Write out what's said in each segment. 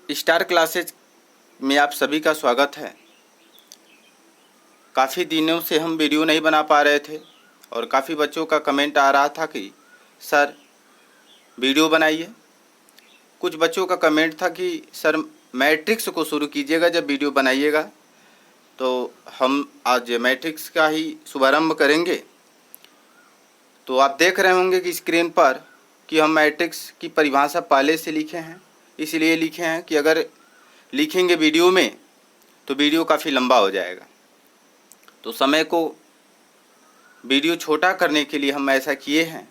Star classes में आप सभी का स्वागत है। काफ़ी दिनों से हम वीडियो नहीं बना पा रहे थे और काफ़ी बच्चों का कमेंट आ रहा था कि सर वीडियो बनाइए। कुछ बच्चों का कमेंट था कि सर मैट्रिक्स को शुरू कीजिएगा जब वीडियो बनाइएगा। तो हम आज मैट्रिक्स का ही शुभारंभ करेंगे। तो आप देख रहे होंगे कि स्क्रीन पर कि हम मैट्रिक्स की परिभाषा पहले से लिखे हैं, इसलिए लिखे हैं कि अगर लिखेंगे वीडियो में तो वीडियो काफ़ी लंबा हो जाएगा। तो समय को वीडियो छोटा करने के लिए हम ऐसा किए हैं।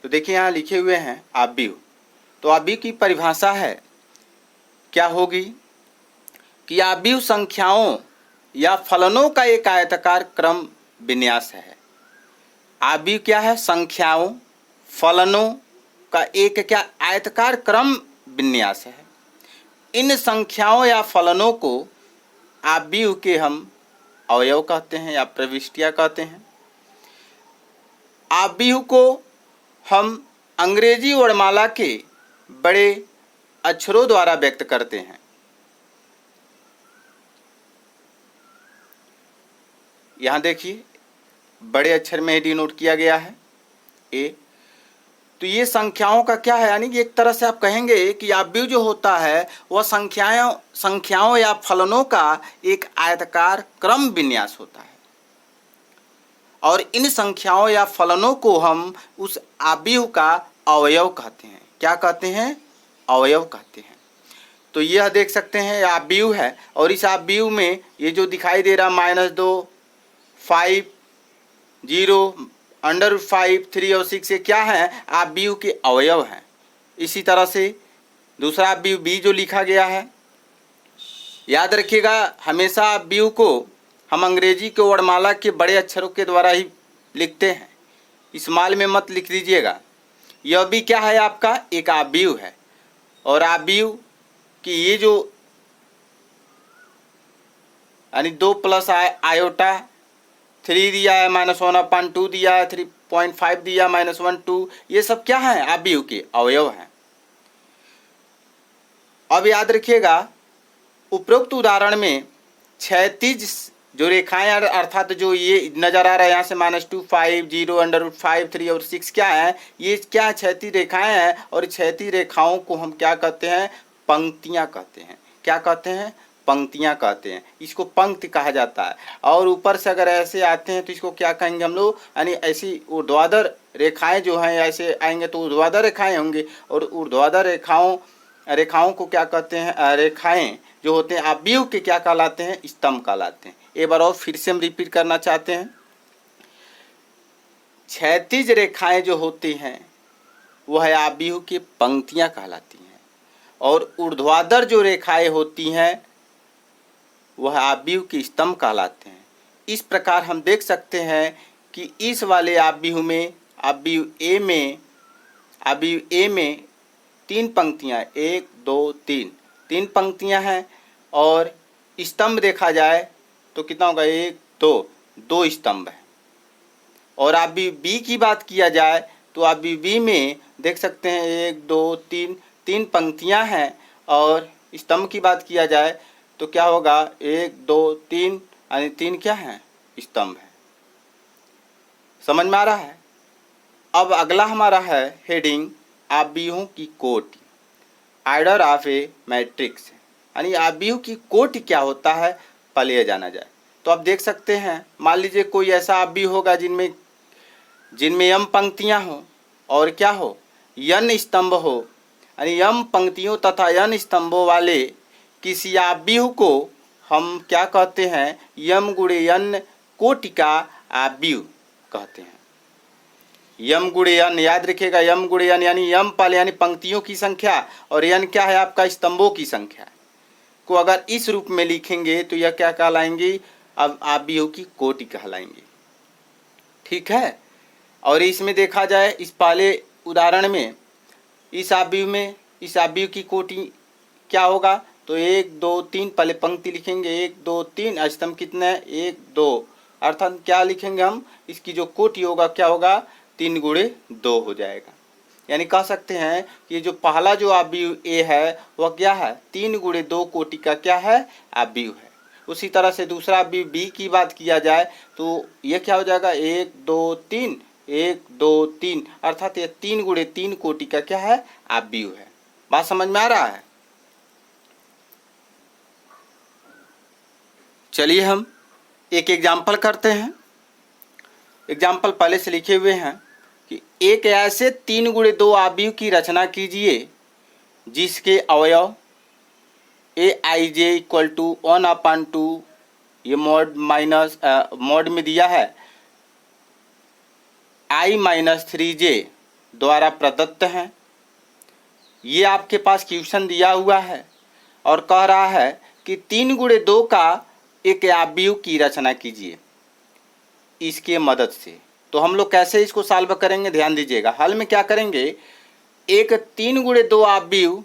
तो देखिए यहाँ लिखे हुए हैं आव्यूह। तो आव्यूह की परिभाषा है क्या होगी कि आव्यूह संख्याओं या फलनों का एक आयताकार क्रम विन्यास है। आव्यूह क्या है? संख्याओं फलनों का एक क्या आयताकार क्रम विन्यास है। इन संख्याओं या फलनों को आव्यूह के हम अवयव कहते हैं या प्रविष्टियां कहते हैं। आव्यूह को हम अंग्रेजी वर्णमाला के बड़े अक्षरों द्वारा व्यक्त करते हैं। यहाँ देखिए बड़े अक्षर में डिनोट किया गया है ए। तो ये संख्याओं का क्या है, यानी कि एक तरह से आप कहेंगे कि आव्यूह जो होता है वह संख्याओं या फलनों का एक आयताकार क्रम विन्यास होता है और इन संख्याओं या फलनों को हम उस आव्यूह का अवयव कहते हैं। क्या कहते हैं? अवयव कहते हैं। तो यह देख सकते हैं आव्यूह है और इस आव्यूह में ये जो दिखाई दे रहा -2, 5, 0, √5, 3 और 6 ये क्या है? आव्यूह के अवयव हैं। इसी तरह से दूसरा आव्यूह बी जो लिखा गया है, याद रखिएगा हमेशा आव्यूह को हम अंग्रेजी के वर्णमाला के बड़े अक्षरों के द्वारा ही लिखते हैं, स्मॉल में मत लिख दीजिएगा। यह भी क्या है? आपका एक आव्यूह है और आव्यूह की ये जो यानी 2 प्लस आयोटा 3 दिया है, -1/2 दिया है, 3.5 दिया, -1, 2, ये सब क्या है? आव्यूह के अवयव हैं। अब याद रखिएगा उपरोक्त उदाहरण में क्षैतिज जो रेखाएं अर्थात जो ये नजर आ रहा है यहाँ से -2, 5, 0, √5, 3 और 6 क्या है? ये क्या है? क्षैतिज रेखाएं हैं और क्षैतिज रेखाओं को हम क्या कहते हैं? पंक्तियां कहते हैं। क्या कहते हैं? पंक्तियां कहते हैं। इसको पंक्ति कहा जाता है। और ऊपर से अगर ऐसे आते हैं तो इसको क्या कहेंगे हम लोग? यानी ऐसी ऊर्ध्वाधर रेखाएं जो हैं ऐसे आएंगे तो ऊर्ध्वाधर रेखाएं होंगी और ऊर्ध्वाधर रेखाओं को क्या कहते हैं? रेखाएं जो होते हैं आव्यूह के क्या कहलाते हैं? स्तंभ कहलाते हैं। एक बार और फिर से हम रिपीट करना चाहते हैं। क्षैतिज रेखाएं जो होती हैं वह आव्यूह की पंक्तियां कहलाती हैं और ऊर्ध्वाधर जो रेखाएं होती हैं वह आव्यूह के स्तंभ कहलाते हैं। इस प्रकार हम देख सकते हैं कि इस वाले आव्यूह में आव्यूह ए में 3 पंक्तियां, 1, 2, 3 पंक्तियां हैं और स्तंभ देखा जाए तो कितना होगा? 1, 2 स्तंभ है। और आव्यूह बी की बात किया जाए तो आव्यूह बी में देख सकते हैं 1, 2, 3 पंक्तियां हैं और स्तंभ की बात किया जाए तो क्या होगा? 1, 2, 3 यानी 3 क्या है? स्तंभ है। समझ में आ रहा है? अब अगला हमारा है हेडिंग आव्यूहों की कोटि, ऑर्डर ऑफ ए मैट्रिक्स। यानी आव्यूह की कोटि क्या होता है पहले यह जाना जाए। तो आप देख सकते हैं मान लीजिए कोई ऐसा आव्यूह होगा जिनमें m पंक्तियां हो और क्या हो? n स्तंभ हो। यानी m पंक्तियों तथा n स्तंभों वाले किसी आव्यूह को हम क्या कहते हैं? m गुणे n कोटि का आव्यूह कहते हैं। m गुणे n याद रखिएगा, m गुणे n यानी m पहले यानी पंक्तियों की संख्या और n क्या है? आपका स्तंभों की संख्या को अगर इस रूप में लिखेंगे तो यह क्या कहलाएंगी? अब आव्यूह की कोटि कहलाएंगी। ठीक है। और इसमें देखा जाए इस पहले उदाहरण में इस आव्यूह की कोटि क्या होगा? तो 1, 2, 3 पहले पंक्ति लिखेंगे, 1, 2, 3 स्तंभ कितने हैं? 1, 2 अर्थात क्या लिखेंगे हम? इसकी जो कोटि होगा क्या होगा? 3 गुणे 2 हो जाएगा। यानी कह सकते हैं कि ये जो पहला जो अवयव ए है वह क्या है, 3 गुणे 2 कोटि का क्या है, अवयव है। उसी तरह से दूसरा अवयव बी की बात किया जाए तो ये क्या हो जाएगा, 1 2 3 1 2 3, अर्थात ये 3 गुणे 3 कोटि का क्या है, अवयव है। बात समझ में आ रहा है। चलिए हम एक एग्जाम्पल करते हैं। एग्जाम्पल पहले से लिखे हुए हैं कि एक ऐसे 3 गुणे 2 अवयव की रचना कीजिए जिसके अवयव ए आई जे इक्वल टू 1/2, ये मॉड माइनस मॉड में दिया है i-3j द्वारा प्रदत्त हैं। ये आपके पास क्वेश्चन दिया हुआ है और कह रहा है कि 3 गुणे 2 का एक अवयव की रचना कीजिए इसके मदद से। तो हम लोग कैसे इसको सॉल्व करेंगे, ध्यान दीजिएगा। हल में क्या करेंगे, एक 3 गुणे 2 अवयव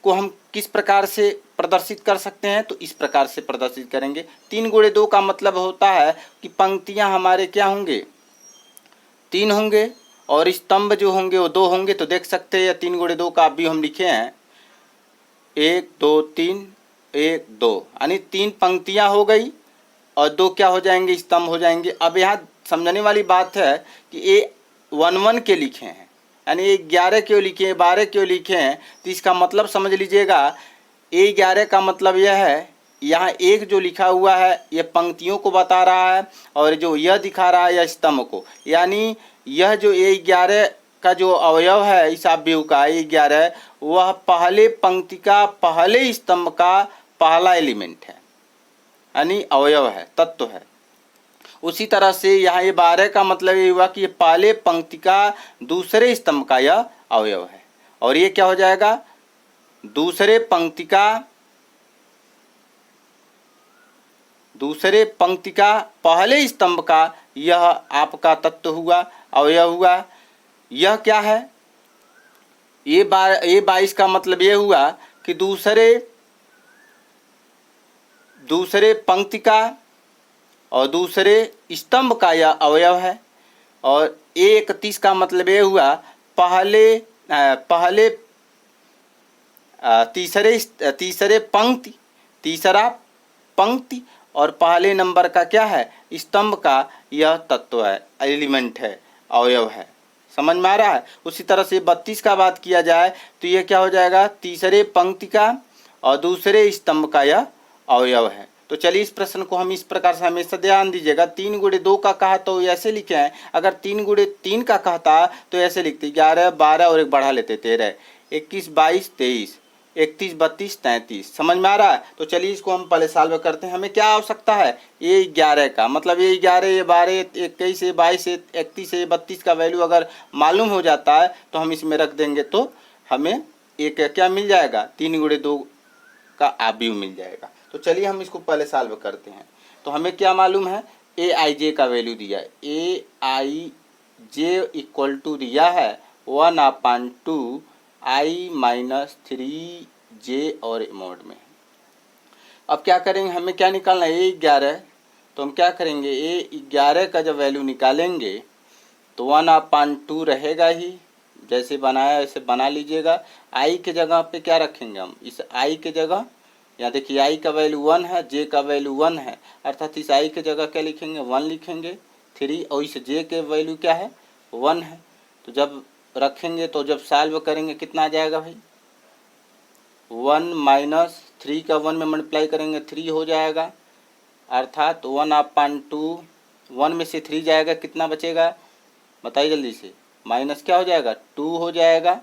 को हम किस प्रकार से प्रदर्शित कर सकते हैं, तो इस प्रकार से प्रदर्शित करेंगे। 3 गुणे 2 का मतलब होता है कि पंक्तियां हमारे क्या होंगे, 3 होंगे और स्तंभ जो होंगे वो 2 होंगे। तो देख सकते हैं 3 गुणे 2 का अवयव हम लिखे हैं 1 2 3 1 2, यानी 3 पंक्तियां हो गई और 2 क्या हो जाएंगे, स्तंभ हो जाएंगे। अब यहाँ समझने वाली बात है कि ये 1 के लिखे हैं, यानी 11 क्यों लिखे, 12 क्यों लिखे हैं, तो इसका मतलब समझ लीजिएगा। 11 का मतलब यह है, यहाँ एक जो लिखा हुआ है ये पंक्तियों को बता रहा है और जो यह दिखा रहा है यह स्तंभ को। यानी यह जो 11 का जो अवयव है इस अवयव का 11, वह पहले पंक्ति का पहले स्तंभ का पहला एलिमेंट है, यानी अवयव है, तत्व है। उसी तरह से यहाँ ये 12 का मतलब ये हुआ कि ये पहले पंक्ति का दूसरे स्तंभ का यह अवयव है। और ये क्या हो जाएगा, दूसरे पंक्ति का पहले स्तंभ का यह आपका तत्व हुआ, अवयव हुआ। यह क्या है, ये 22 का मतलब ये हुआ कि दूसरे पंक्ति का और दूसरे स्तंभ का यह अवयव है। और 31 का मतलब ये हुआ तीसरा पंक्ति और पहले नंबर का क्या है, स्तंभ का यह तत्व है, एलिमेंट है, अवयव है। समझ में आ रहा है। उसी तरह से 32 का बात किया जाए तो यह क्या हो जाएगा, तीसरे पंक्ति का और दूसरे स्तंभ का यह अवयव है। तो चलिए इस प्रश्न को हम इस प्रकार से हमेशा ध्यान दीजिएगा। 3 गुणे 2 का कहा तो ऐसे लिखे हैं, अगर 3 गुणे 3 का कहता तो ऐसे लिखते 11 12 और एक बढ़ा लेते 13 21 22 23 31 32 33। समझ में आ रहा है। तो चलिए इसको हम पहले सॉल्व करते हैं। हमें क्या आवश्यकता है, ये 11 का मतलब ये 11 ये 12 21 ये 22 ये 31 ये 32 का वैल्यू अगर मालूम हो जाता है तो हम इसमें रख देंगे तो हमें एक क्या मिल जाएगा, 3 गुणे 2 का अवयव मिल जाएगा। तो चलिए हम इसको पहले सॉल्व करते हैं। तो हमें क्या मालूम है, ए आई जे का वैल्यू दिया है, ए आई जे इक्वल टू दिया है 1/2 i-3j और मोड में। अब क्या करेंगे, हमें क्या निकालना है, ए 11। तो हम क्या करेंगे, ए 11 का जब वैल्यू निकालेंगे तो 1/2 रहेगा ही, जैसे बनाया ऐसे बना लीजिएगा। आई के जगह पे क्या रखेंगे हम, इस आई के जगह, यहाँ देखिए आई का वैल्यू 1 है, जे का वैल्यू 1 है, अर्थात इस आई के जगह क्या लिखेंगे, 1 लिखेंगे 3, और इस जे के वैल्यू क्या है 1 है। तो जब रखेंगे तो जब सॉल्व करेंगे कितना आ जाएगा भाई, 1 माइनस 3 का 1 में मल्टीप्लाई करेंगे 3 हो जाएगा, अर्थात 1/2, 1 में से 3 जाएगा, कितना बचेगा बताइए जल्दी से, माइनस क्या हो जाएगा 2 हो जाएगा।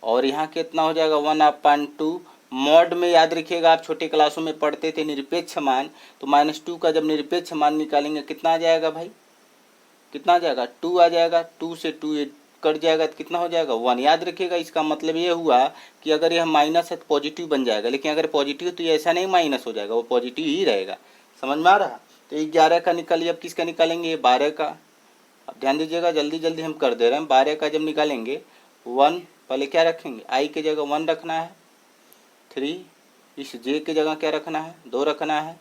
और यहाँ कितना हो जाएगा 1/2। मॉड में याद रखिएगा, आप छोटे क्लासों में पढ़ते थे निरपेक्ष मान, तो -2 का जब निरपेक्ष मान निकालेंगे कितना आ जाएगा भाई, कितना आ जाएगा 2 आ जाएगा। 2 से 2 कट जाएगा तो कितना हो जाएगा 1। याद रखिएगा इसका मतलब ये हुआ कि अगर यह माइनस है तो पॉजिटिव बन जाएगा, लेकिन अगर पॉजिटिव तो ये ऐसा नहीं माइनस हो जाएगा, वो पॉजिटिव ही रहेगा। समझ में आ रहा। तो 11 का निकालिए, अब किसका निकालेंगे, ये 12 का। अब ध्यान दीजिएगा, जल्दी जल्दी हम कर दे रहे हैं। 12 का जब निकालेंगे 1 पहले क्या रखेंगे, आई के जगह 1 रखना है, 3 इस जे के जगह क्या रखना है 2 रखना है,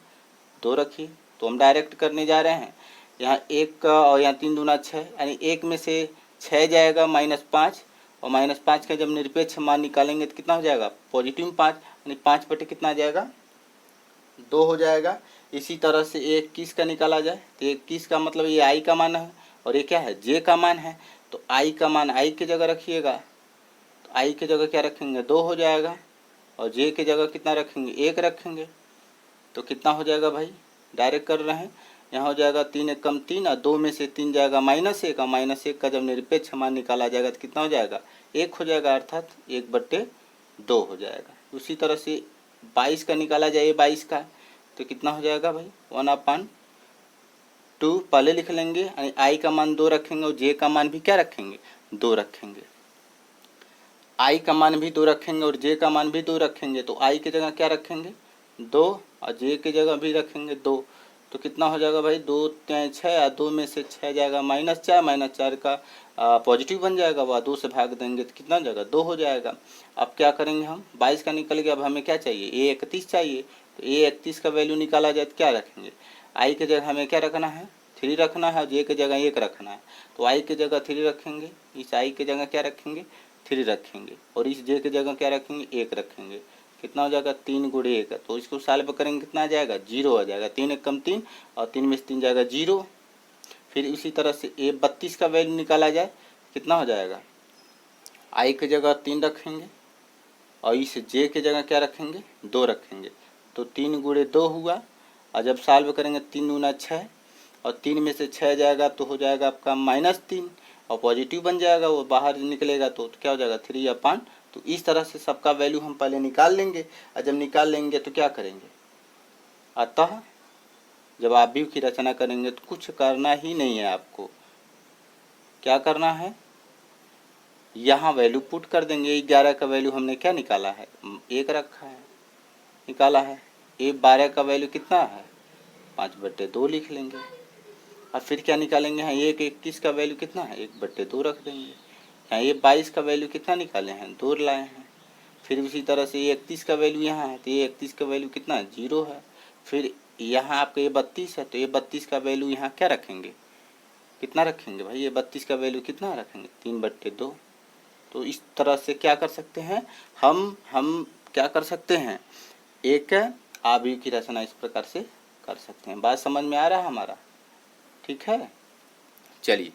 2 रखिए। तो हम डायरेक्ट करने जा रहे हैं, यहाँ 1 और यहाँ 3 दूना 6, यानी 1 में से 6 जाएगा -5, और -5 का जब निरपेक्ष मान निकालेंगे तो कितना हो जाएगा पॉजिटिव 5, यानी 5 बटे कितना आ जाएगा 2 हो जाएगा। इसी तरह से 21 का निकाला जाए तो 21 का मतलब ये आई का मान है और ये क्या है जे का मान है, तो आई का मान आई की जगह रखिएगा, तो आई की जगह क्या रखेंगे 2 हो जाएगा, और जे की जगह कितना रखेंगे 1 रखेंगे, तो कितना हो जाएगा भाई डायरेक्ट कर रहे हैं, यहाँ हो जाएगा 3 एक कम 3 और 2 में से 3 जाएगा -1, और -1 का जब निरपेक्ष मान निकाला जाएगा तो कितना हो जाएगा 1 हो जाएगा, अर्थात 1/2 हो जाएगा। उसी तरह से 22 का निकाला जाए 22 का तो कितना हो जाएगा भाई 1/2 पहले लिख लेंगे, यानी आई का मान 2 रखेंगे और जे का मान भी क्या रखेंगे 2 रखेंगे, आई का मान भी 2 रखेंगे और जे का मान भी 2 रखेंगे, तो आई की जगह क्या रखेंगे 2 और जे की जगह भी रखेंगे 2, तो कितना हो जाएगा भाई 2 3 6 और 2 में से 6 जाएगा -4 का पॉजिटिव बन जाएगा, वह 2 से भाग देंगे तो कितना हो जाएगा 2 हो जाएगा। अब क्या करेंगे हम 22 का निकल गया, अब हमें क्या चाहिए A31 चाहिए, तो A31 का वैल्यू निकाला जाए तो क्या रखेंगे आई की जगह हमें क्या रखना है 3 रखना है और जे की जगह 1 रखना है, तो आई की जगह 3 रखेंगे, इस आई की जगह क्या रखेंगे 3 रखेंगे, और इस जे की जगह क्या रखेंगे 1 रखेंगे, कितना हो जाएगा 3 × 1, तो इसको सॉल्व करेंगे कितना आ जाएगा 0 आ जाएगा, 3 एक कम 3 और 3 में से 3 जाएगा 0। फिर इसी तरह से A32 का वैल्यू निकाला जाए कितना हो जाएगा आई की जगह 3 रखेंगे और इस जे की जगह क्या रखेंगे 2 रखेंगे, तो 3 × 2 हुआ, और जब सॉल्व करेंगे 3 दूना 6 और 3 में से 6 जाएगा तो हो जाएगा आपका -3 और पॉजिटिव बन जाएगा, वो बाहर निकलेगा तो क्या हो जाएगा 3/5। तो इस तरह से सबका वैल्यू हम पहले निकाल लेंगे, और जब निकाल लेंगे तो क्या करेंगे, अतः जब आप भी की रचना करेंगे तो कुछ करना ही नहीं है, आपको क्या करना है यहाँ वैल्यू पुट कर देंगे। 11 का वैल्यू हमने क्या निकाला है 1 रखा है निकाला है, A12 का वैल्यू कितना है 5/2 लिख लेंगे, और फिर क्या निकालेंगे यहाँ 21 का वैल्यू कितना है 1/2 रख देंगे, यहाँ A22 का वैल्यू कितना निकाले हैं 2 लाए हैं, फिर उसी तरह से A31 का वैल्यू यहाँ है तो A31 का वैल्यू कितना है 0 है, फिर यहाँ आपका A32 है तो A32 का वैल्यू यहाँ क्या रखेंगे कितना रखेंगे भाई A32 का वैल्यू कितना रखेंगे 3/2। तो इस तरह से क्या कर सकते हैं हम क्या कर सकते हैं एक आव्यूह की रचना इस प्रकार से कर सकते हैं। बात समझ में आ रहा है हमारा, ठीक है, चलिए।